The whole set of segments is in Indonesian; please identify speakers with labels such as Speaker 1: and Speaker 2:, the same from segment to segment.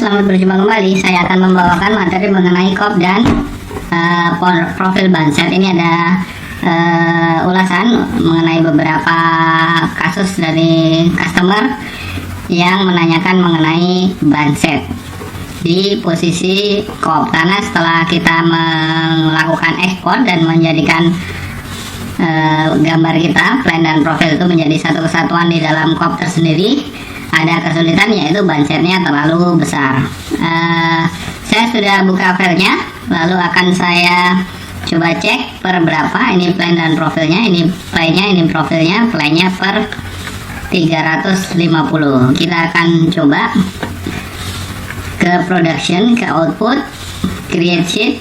Speaker 1: selamat berjumpa kembali. Saya akan membawakan materi mengenai COP dan profil banset. Ini ada ulasan mengenai beberapa kasus dari customer yang menanyakan mengenai banset di posisi COP, karena setelah kita melakukan ekspor dan menjadikan gambar kita, plan dan profil itu menjadi satu kesatuan di dalam COP tersendiri, ada kesulitan yaitu bansetnya terlalu besar. Saya sudah buka filenya, lalu akan saya coba cek per berapa. Ini plan dan profilnya, ini playnya, ini profilnya. Playnya per 350. Kita akan coba ke production, ke output, create sheet.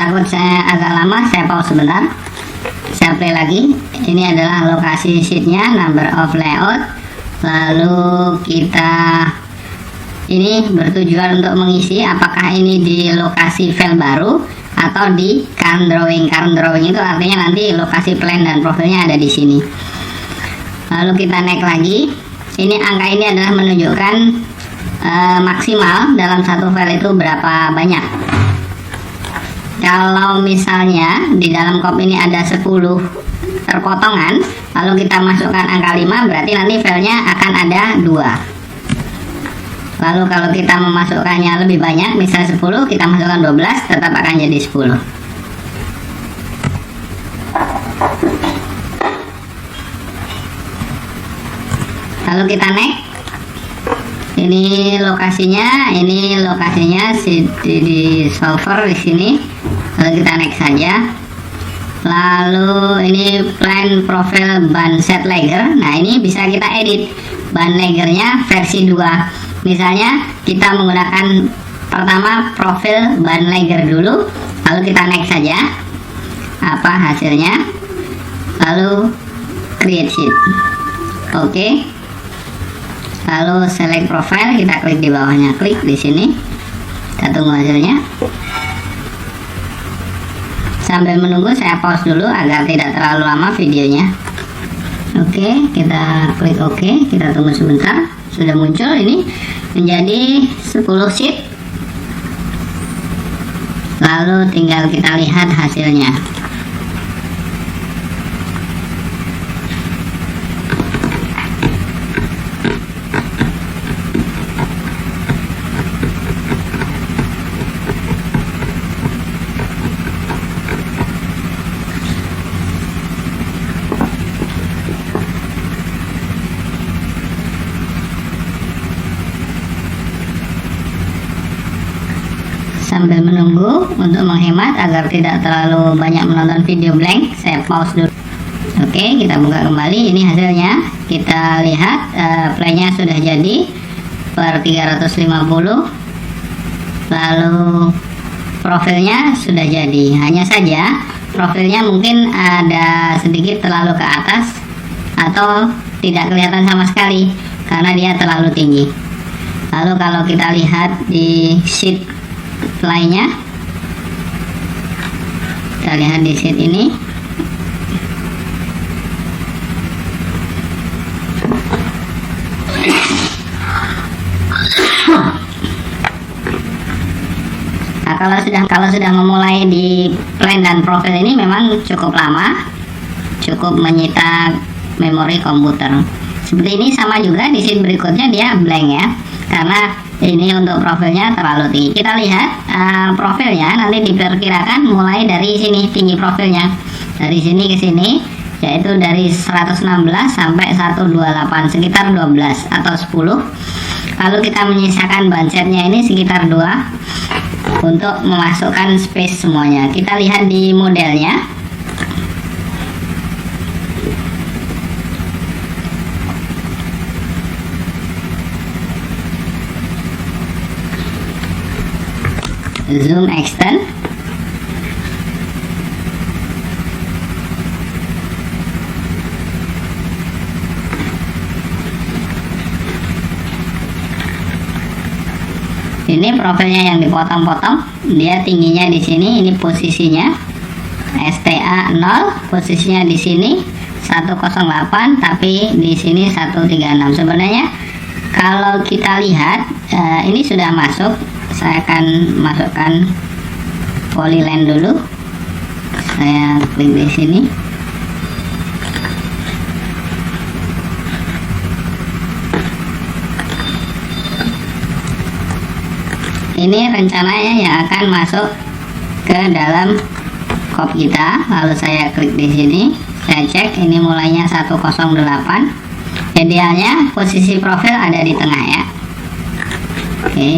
Speaker 1: Takut saya agak lama, saya pause sebentar, saya play lagi. Ini adalah lokasi sheetnya, number of layout. Lalu kita ini bertujuan untuk mengisi apakah ini di lokasi file baru atau di current drawing. Current drawing itu artinya nanti lokasi plan dan profilnya ada di sini. Lalu kita naik lagi. Ini angka ini adalah menunjukkan maksimal dalam satu file itu berapa banyak. Kalau misalnya di dalam COP ini ada 10 terpotongan, lalu kita masukkan angka 5, berarti nanti filenya akan ada 2. Lalu kalau kita memasukkannya lebih banyak, misalnya 10, kita masukkan 12, tetap akan jadi 10. Lalu kita next. Ini lokasinya di solver di sini. Lalu kita next saja. Lalu ini plan profil banset layer. Nah, ini bisa kita edit ban lagernya versi 2. Misalnya kita menggunakan pertama profil ban layer dulu, lalu kita next saja. Apa hasilnya? Lalu create sheet. Oke. Lalu select profile, kita klik di bawahnya, klik di sini. Kita tunggu hasilnya. Sambil menunggu, saya pause dulu agar tidak terlalu lama videonya. Oke, kita klik OK, kita tunggu sebentar. Sudah muncul ini menjadi 10 sheet. Lalu tinggal kita lihat hasilnya. Sambil menunggu, untuk menghemat agar tidak terlalu banyak menonton video blank, saya pause dulu. Oke, kita buka kembali. Ini hasilnya. Kita lihat playnya sudah jadi per 350. Lalu profilnya sudah jadi. Hanya saja profilnya mungkin ada sedikit terlalu ke atas atau tidak kelihatan sama sekali karena dia terlalu tinggi. Lalu kalau kita lihat di sheet lainnya, kita lihat di sheet ini. Nah, kalau sudah memulai di plan dan profil ini memang cukup lama, cukup menyita memori komputer. Seperti ini sama juga di sheet berikutnya dia blank ya, karena ini untuk profilnya terlalu tinggi. Kita lihat profilnya nanti diperkirakan mulai dari sini, tinggi profilnya dari sini ke sini, yaitu dari 116 sampai 128, sekitar 12 atau 10. Lalu kita menyisakan bansetnya ini sekitar 2 untuk memasukkan space semuanya. Kita lihat di modelnya. Zoom extend. Ini profilnya yang dipotong-potong, dia tingginya di sini, ini posisinya STA 0, posisinya di sini 108, tapi di sini 136. Sebenarnya kalau kita lihat ini sudah masuk. Saya akan masukkan polyline dulu. Saya klik di sini. Ini rencananya yang akan masuk ke dalam kop kita. Lalu saya klik di sini, saya cek ini mulainya 108. Idealnya posisi profil ada di tengah ya. Oke.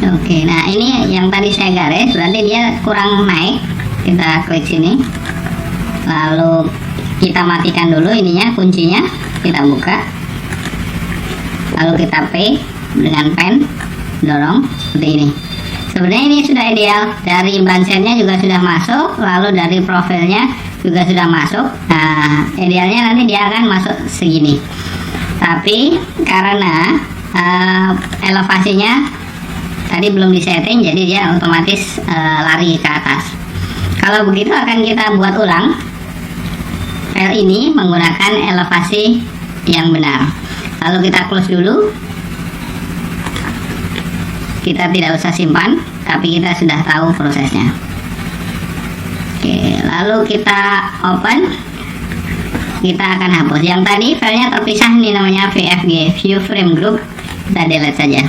Speaker 1: Oke, nah ini yang tadi saya garis, berarti dia kurang naik. Kita klik sini, lalu kita matikan dulu ininya, kuncinya kita buka, lalu kita P dengan pen, dorong seperti ini. Sebenarnya ini sudah ideal, dari bansetnya juga sudah masuk, lalu dari profilnya juga sudah masuk. Nah, idealnya nanti dia akan masuk segini, tapi karena elevasinya tadi belum disetting, jadi dia otomatis lari ke atas. Kalau begitu akan kita buat ulang file ini menggunakan elevasi yang benar. Lalu kita close dulu. Kita tidak usah simpan, tapi kita sudah tahu prosesnya. Oke, lalu kita open. Kita akan hapus yang tadi filenya terpisah, nih namanya VFG, View Frame Group. Kita delete saja.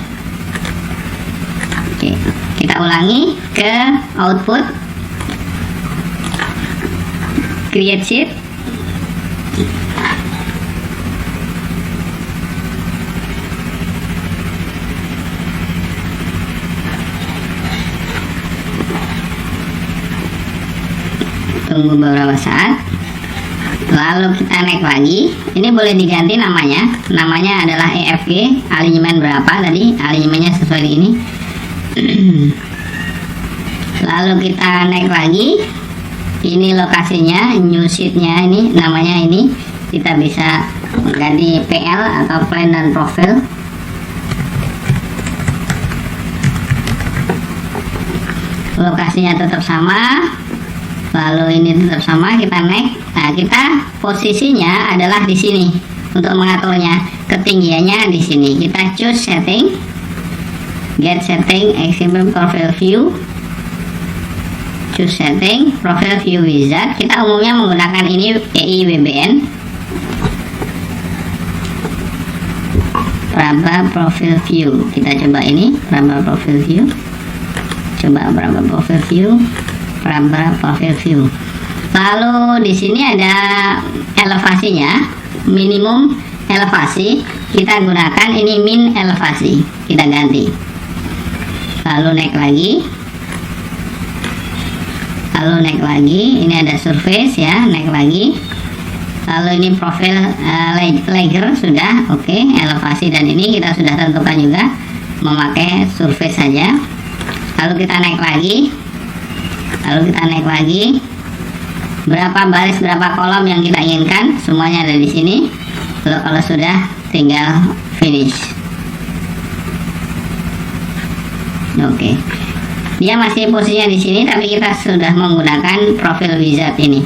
Speaker 1: Oke, kita ulangi ke output, create sheet, tunggu beberapa saat, lalu kita naik lagi. Ini boleh diganti namanya adalah EFG, alinyemen berapa tadi, alinyemennya sesuai ini. Lalu kita naik lagi, ini lokasinya, new sheetnya ini namanya, ini kita bisa ganti PL atau plan dan profil. Lokasinya tetap sama, lalu ini tetap sama, kita naik. Nah, kita posisinya adalah di sini untuk mengaturnya, ketinggiannya di sini. Kita choose setting, get setting, exhibit profile view, choose setting, profile view wizard. Kita umumnya menggunakan ini EIWBN, Praba profile view. Kita coba ini Praba profile view, coba Praba profile view, Praba profile view. Lalu di sini ada elevasinya, minimum elevasi. Kita gunakan ini min elevasi, kita ganti. Lalu naik lagi, ini ada surface ya, naik lagi. Lalu ini profil layer sudah oke, elevasi dan ini kita sudah tentukan juga memakai surface saja. Lalu kita naik lagi, berapa baris berapa kolom yang kita inginkan, semuanya ada di sini. Lalu kalau sudah, tinggal finish. Oke, dia masih posisinya di sini, tapi kita sudah menggunakan profil wizard ini.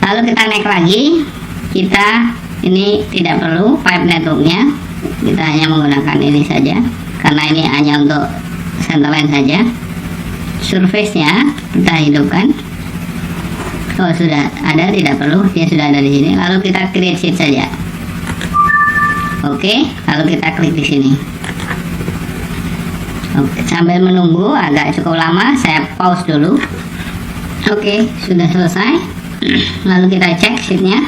Speaker 1: Lalu kita naik lagi, kita ini tidak perlu pipe networknya, kita hanya menggunakan ini saja karena ini hanya untuk centerline saja. Surface-nya kita hidupkan. Oh, sudah ada, tidak perlu, dia sudah ada di sini. Lalu kita create sheet saja. Oke, lalu kita klik di sini. Oke, sambil menunggu agak cukup lama, saya pause dulu. Oke, sudah selesai. Lalu kita cek sheetnya.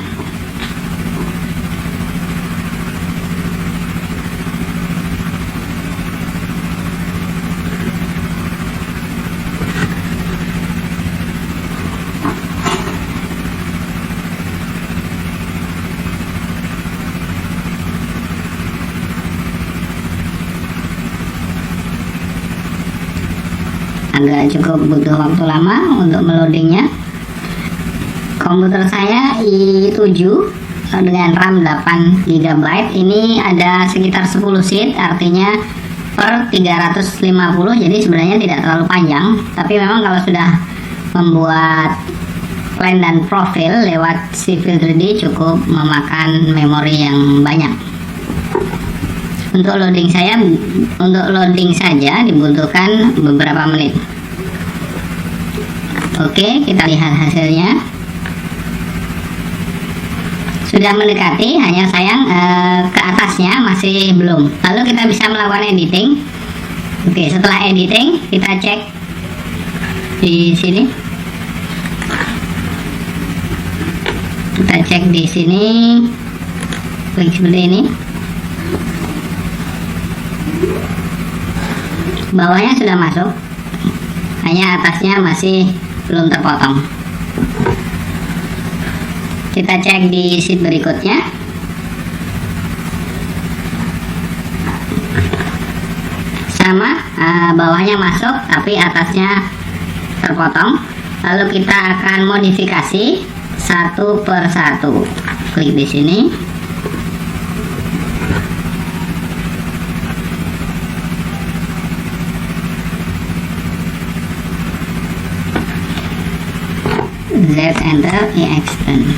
Speaker 1: agak cukup butuh waktu lama untuk meloadingnya. Komputer saya i7 dengan RAM 8 GB. Ini ada sekitar 10 seat, artinya per 350, jadi sebenarnya tidak terlalu panjang. Tapi memang kalau sudah membuat plan dan profil lewat Civil 3D cukup memakan memori yang banyak. Untuk loading saja dibutuhkan beberapa menit. Oke, kita lihat hasilnya. Sudah mendekati, hanya sayang ke atasnya masih belum. Lalu kita bisa melakukan editing. Oke, setelah editing kita cek di sini. Kita cek di sini, klik seperti ini. Bawahnya sudah masuk, hanya atasnya masih belum terpotong. Kita cek di sheet berikutnya. Sama, bawahnya masuk tapi atasnya terpotong. Lalu kita akan modifikasi satu per satu. Klik di sini. Z enter extend.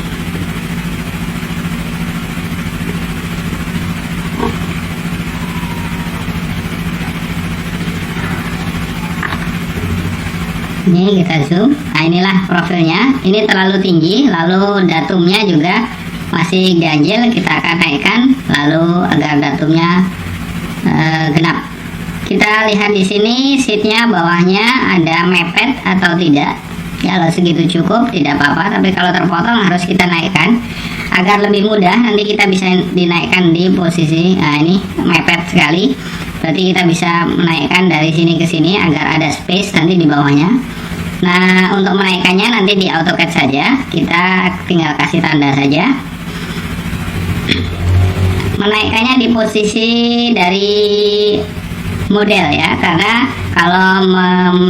Speaker 1: Ini kita zoom. Nah, inilah profilnya. Ini terlalu tinggi, lalu datumnya juga masih ganjil. Kita akan naikkan, lalu agar datumnya genap. Kita lihat di sini sheetnya bawahnya ada mepet atau tidak. Ya, kalau segitu cukup tidak apa-apa, tapi kalau terpotong harus kita naikkan agar lebih mudah. Nanti kita bisa dinaikkan di posisi, nah ini mepet sekali, berarti kita bisa menaikkan dari sini ke sini agar ada space nanti di bawahnya. Nah, untuk menaikkannya nanti di AutoCAD saja, kita tinggal kasih tanda saja. Menaikkannya di posisi dari model ya, karena kalau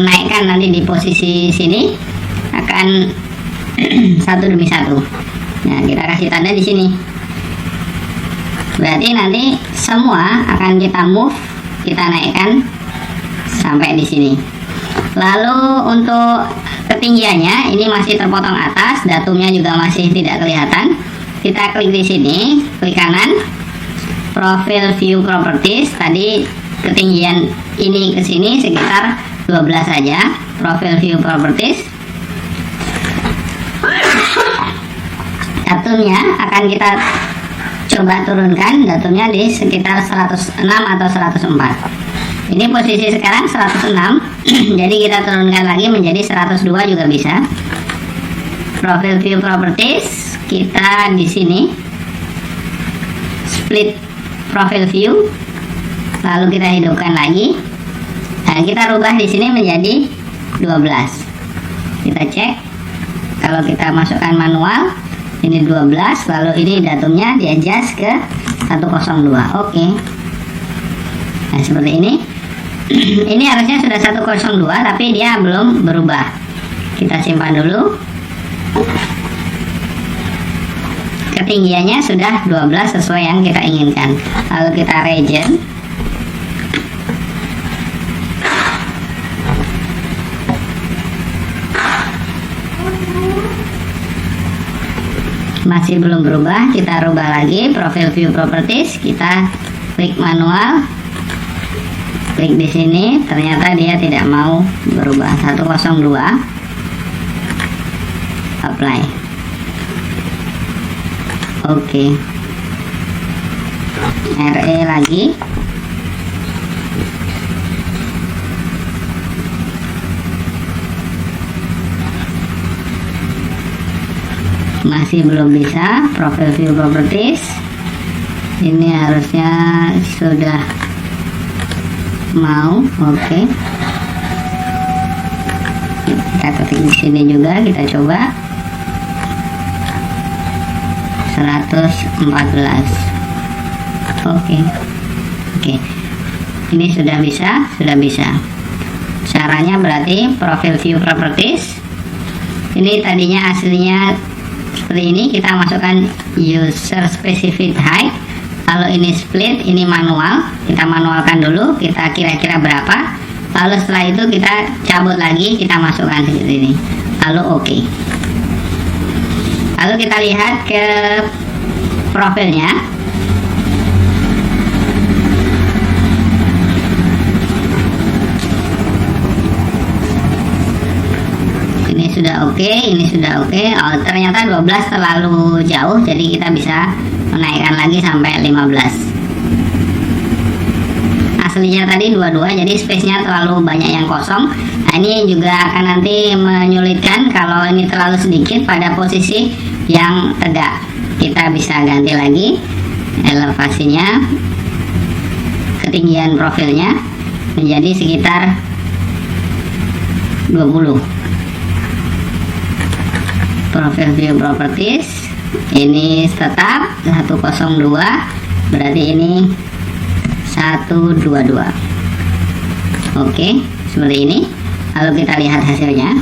Speaker 1: menaikkan nanti di posisi sini akan satu demi satu. Nah, kita kasih tanda di sini. Berarti nanti semua akan kita move, kita naikkan sampai di sini. Lalu untuk ketinggiannya ini masih terpotong atas, datumnya juga masih tidak kelihatan. Kita klik di sini, klik kanan, profile view properties. Tadi ketinggian ini ke sini sekitar 12 saja. Profile view properties. Datumnya akan kita coba turunkan, datumnya di sekitar 106 atau 104. Ini posisi sekarang 106. Jadi kita turunkan lagi menjadi 102 juga bisa. Profile view properties, kita di sini split profile view, lalu kita hidupkan lagi. Nah, kita rubah di sini menjadi 12. Kita cek. Kalau kita masukkan manual, ini 12, lalu ini datumnya di adjust ke 102. Oke. Nah, seperti ini. Ini harusnya sudah 102, tapi dia belum berubah. Kita simpan dulu. Ketinggiannya sudah 12 sesuai yang kita inginkan. Lalu kita region. Masih belum berubah, kita rubah lagi profile view properties, kita klik manual, klik di sini, ternyata dia tidak mau berubah. 102, apply. Oke. RE lagi. Masih belum bisa. Profile view properties, ini harusnya sudah mau. Oke. Kita ketik di sini juga, kita coba 114. Oke. Ini sudah bisa, Caranya berarti profil view properties. Ini tadinya aslinya seperti ini, kita masukkan user specific height. Kalau ini split, ini manual, kita manualkan dulu, kita kira-kira berapa. Lalu setelah itu kita cabut lagi, kita masukkan seperti ini. Lalu oke. Lalu kita lihat ke profilnya. Ini sudah oke, ini sudah oke. Oh, ternyata 12 terlalu jauh, jadi kita bisa menaikkan lagi sampai 15. Aslinya tadi 22, jadi space-nya terlalu banyak yang kosong. Nah, ini juga akan nanti menyulitkan kalau ini terlalu sedikit pada posisi yang tegak. Kita bisa ganti lagi elevasinya, ketinggian profilnya menjadi sekitar 20. Profil view properties ini tetap 102, berarti ini 122. Oke, seperti ini. Lalu kita lihat hasilnya.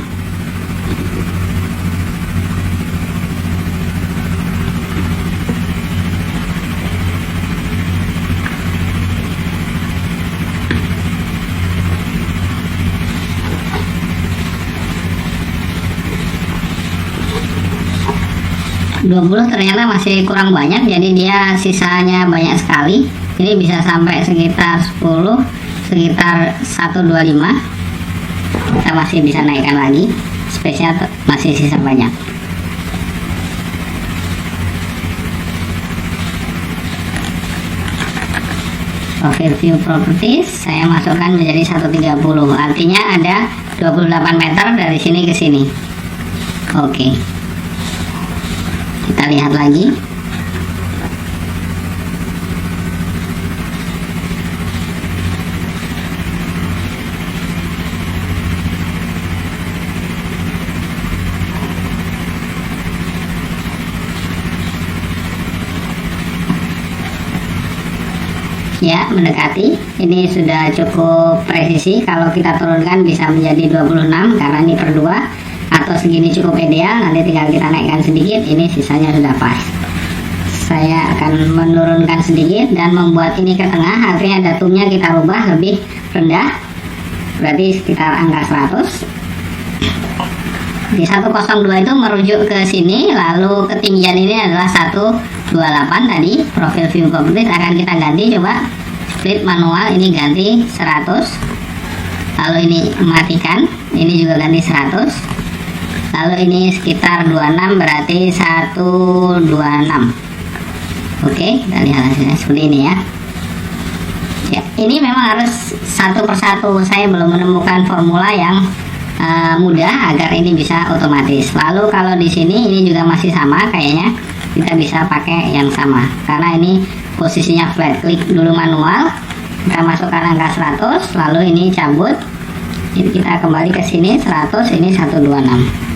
Speaker 1: Ternyata masih kurang banyak, jadi dia sisanya banyak sekali. Ini bisa sampai sekitar 10, sekitar 125. Kita masih bisa naikkan lagi, space-nya masih sisa banyak. Profil view properties saya masukkan menjadi 130, artinya ada 28 meter dari sini ke sini. Oke, kita lihat lagi. Ya, mendekati. Ini sudah cukup presisi. Kalau kita turunkan bisa menjadi 26 karena ini per 2, atau segini cukup ideal. Nanti tinggal kita naikkan sedikit, ini sisanya sudah pas. Saya akan menurunkan sedikit dan membuat ini ke tengah, artinya datumnya kita rubah lebih rendah, berarti sekitar angka 100. Di 102 itu merujuk ke sini, lalu ketinggian ini adalah 128 tadi. Profil view properties akan kita ganti, coba split manual, ini ganti 100. Lalu ini matikan, ini juga ganti 100. Lalu ini sekitar 26, berarti 126. Oke, kita lihat hasilnya seperti ini ya. Ya, ini memang harus satu persatu. Saya belum menemukan formula yang mudah agar ini bisa otomatis. Lalu kalau di sini ini juga masih sama kayaknya, kita bisa pakai yang sama karena ini posisinya flat. Klik dulu manual, kita masukkan angka 100, lalu ini cabut, ini kita kembali ke sini 100, ini 126.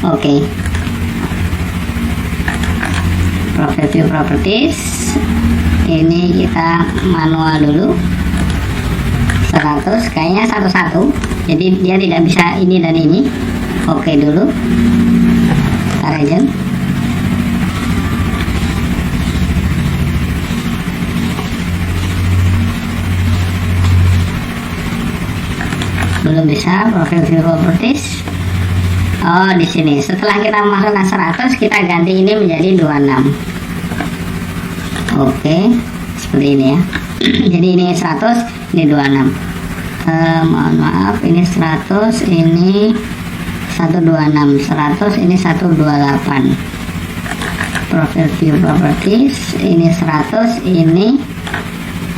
Speaker 1: Oke. Profil view properties ini kita manual dulu 100, kayaknya satu-satu, jadi dia tidak bisa ini dan ini. Oke dulu, kita region. Belum bisa profil view properties. Oh, di sini setelah kita masukkan 100, kita ganti ini menjadi 26. Oke, seperti ini ya. Jadi ini 100, ini 26. Mohon maaf, ini 100, ini 126, 100, ini 128. Profil view properties ini 100, ini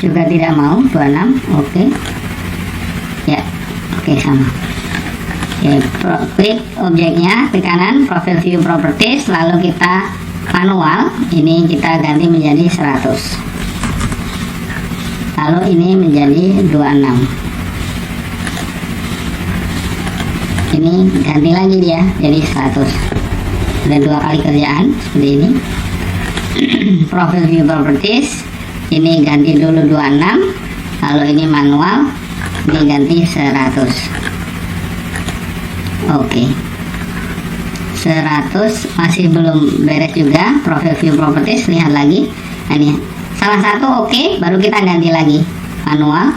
Speaker 1: juga tidak mau 26. Oke. Ya, oke sama. Oke, klik objeknya ke kanan, profil view properties, lalu kita manual, ini kita ganti menjadi 100. Lalu ini menjadi 26. Ini ganti lagi dia jadi 100. Ada 2 kali kerjaan seperti ini. Profil view properties ini ganti dulu 26, lalu ini manual, ini ganti 100. Oke. 100 masih belum beres juga. Profile view properties, lihat lagi. Nah, ini salah satu oke, baru kita ganti lagi manual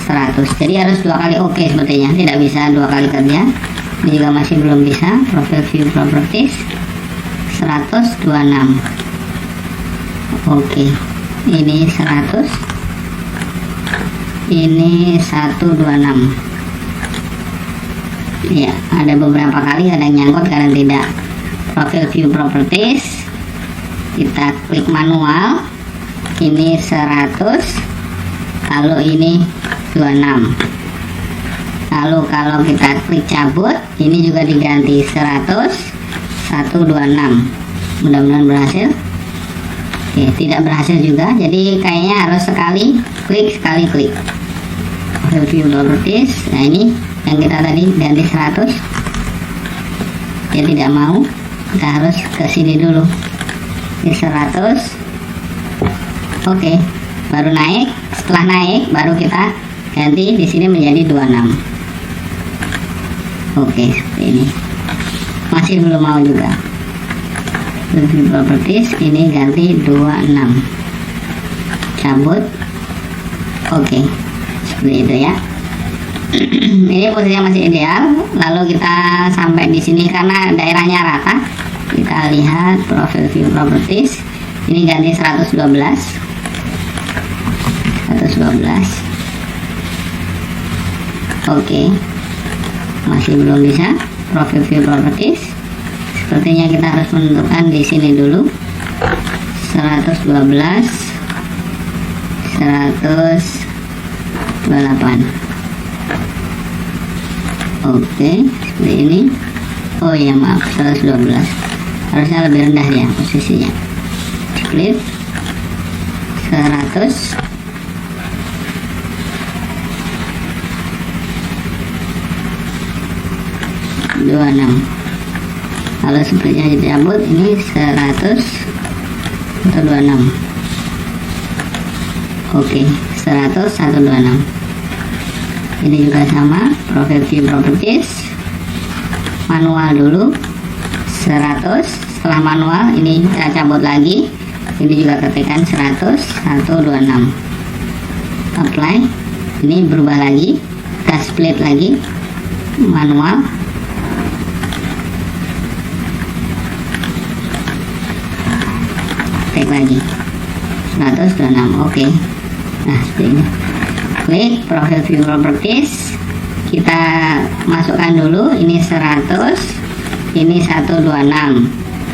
Speaker 1: 100. Jadi harus 2 kali oke sepertinya, tidak bisa 2 kali kerja. Ini juga masih belum bisa. Profile view properties 126. Oke, ini 100, ini 126. Ya, ada beberapa kali ada yang nyangkut karena tidak. Profile view properties, kita klik manual, ini 100, lalu ini 26. Lalu kalau kita klik cabut, ini juga diganti 100, 126. Mudah-mudahan berhasil. Oke, tidak berhasil juga, jadi kayaknya harus sekali klik. Profile view properties. Nah, ini yang kita tadi ganti 100, dia tidak mau, kita harus ke sini dulu. Ini 100. Oke, baru naik. Setelah naik baru kita ganti di sini menjadi 26. Oke, seperti ini. Masih belum mau juga. Review properties, ini ganti 26. Cabut. Oke, seperti itu ya. Ini posisinya masih ideal. Lalu kita sampai di sini karena daerahnya rata. Kita lihat profile view properties. Ini ganti 112. 112. Oke. Masih belum bisa. Profile view properties. Sepertinya kita harus menentukan di sini dulu. 112. 128. Oke, seperti ini. Oh ya, maaf, 112. Harusnya lebih rendah ya posisinya. Klik 100. Kalau sepertinya dicabut, ini 100 atau 26. Oke, 100 126. Ini juga sama. Profile view properties, manual dulu 100. Setelah manual ini kita cabut lagi, ini juga ketikkan 100 126. Apply. Ini berubah lagi, kita split lagi manual. Klik lagi 126. Oke. Nah, seperti ini. Klik profile view properties, kita masukkan dulu ini 100, ini 126.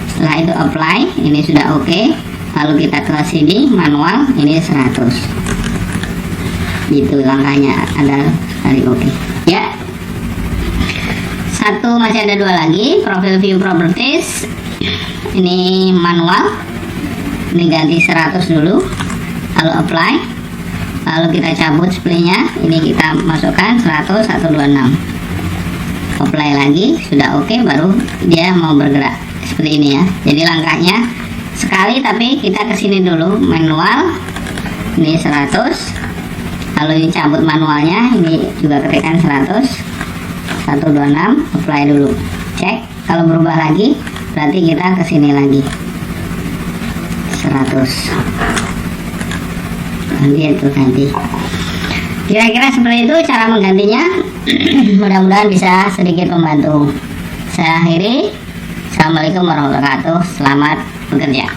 Speaker 1: Setelah itu apply, ini sudah oke. Lalu kita ke sini manual, ini 100. Gitu langkahnya, ada sekali oke. Ya. Masih ada 2 lagi. Profile view properties, ini manual, ini ganti 100 dulu, lalu apply. Lalu kita cabut splitnya, ini kita masukkan 100 126. Apply lagi, sudah oke, baru dia mau bergerak seperti ini ya. Jadi langkahnya sekali, tapi kita kesini dulu manual, ini 100. Lalu ini cabut manualnya, ini juga ketikkan 100 126. Apply dulu, cek. Kalau berubah lagi berarti kita kesini lagi 100. Ganti. Kira-kira seperti itu cara menggantinya. Mudah-mudahan bisa sedikit membantu. Saya akhiri. Assalamualaikum warahmatullahi wabarakatuh. Selamat bekerja.